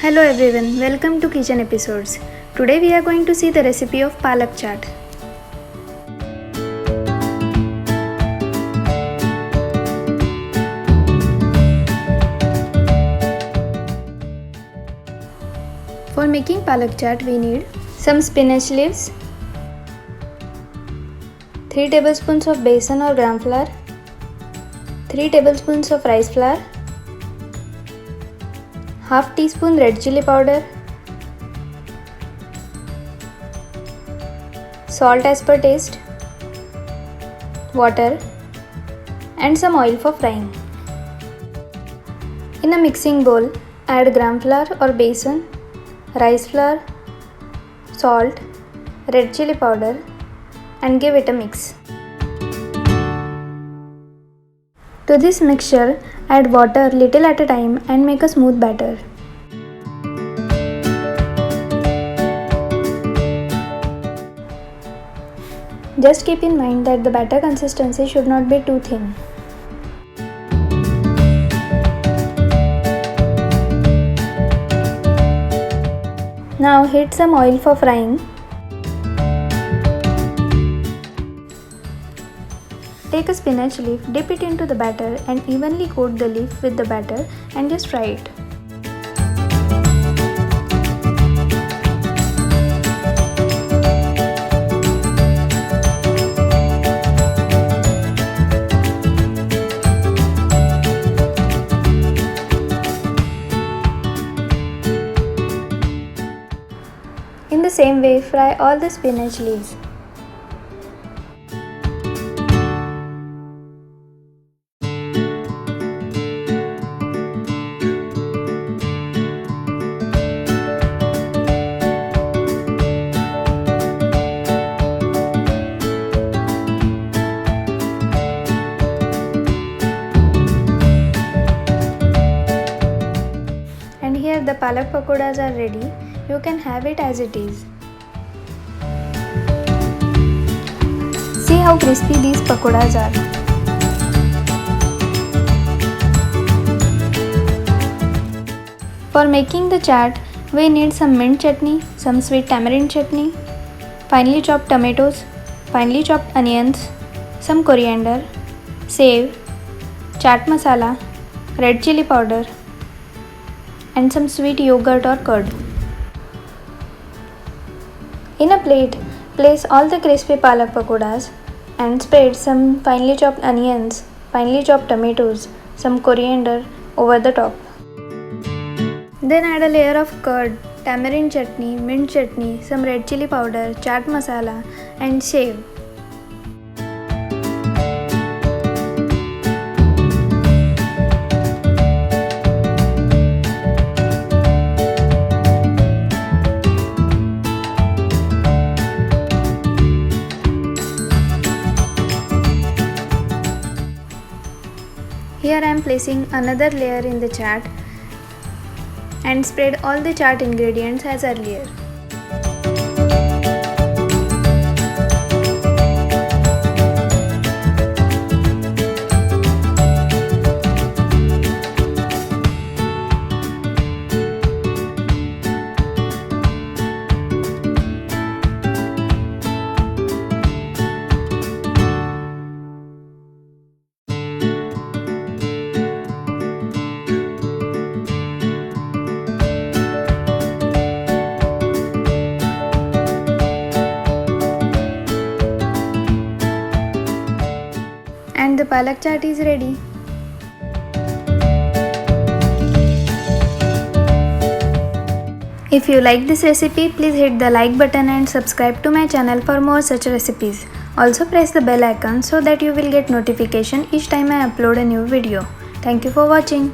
Hello everyone, welcome to Kitchen Episodes. Today we are going to see the recipe of Palak Chaat. For making Palak Chaat we need some spinach leaves, 3 tablespoons of besan or gram flour, 3 tablespoons of rice flour, half teaspoon red chili powder, salt as per taste, water and some oil for frying. In a mixing bowl, add gram flour or besan, rice flour, salt, red chili powder and give it a mix. To this mixture, add water little at a time and make a smooth batter. Just keep in mind that the batter consistency should not be too thin. Now heat some oil for frying. Take a spinach leaf, dip it into the batter and evenly coat the leaf with the batter and just fry it. In the same way, fry all the spinach leaves. And here the palak pakoras are ready. You can have it as it is. See how crispy these pakoras are. For making the chaat, we need some mint chutney, some sweet tamarind chutney, finely chopped tomatoes, finely chopped onions, some coriander, sev, chaat masala, red chili powder and some sweet yogurt or curd. In a plate, place all the crispy palak pakoras and spread some finely chopped onions, finely chopped tomatoes, some coriander over the top. Then add a layer of curd, tamarind chutney, mint chutney, some red chili powder, chaat masala and sev. Here I am placing another layer in the chaat and spread all the chaat ingredients as earlier. And the palak chaat is ready. If you like this recipe, please hit the like button and subscribe to my channel for more such recipes. Also press the bell icon so that you will get notification each time I upload a new video. Thank you for watching.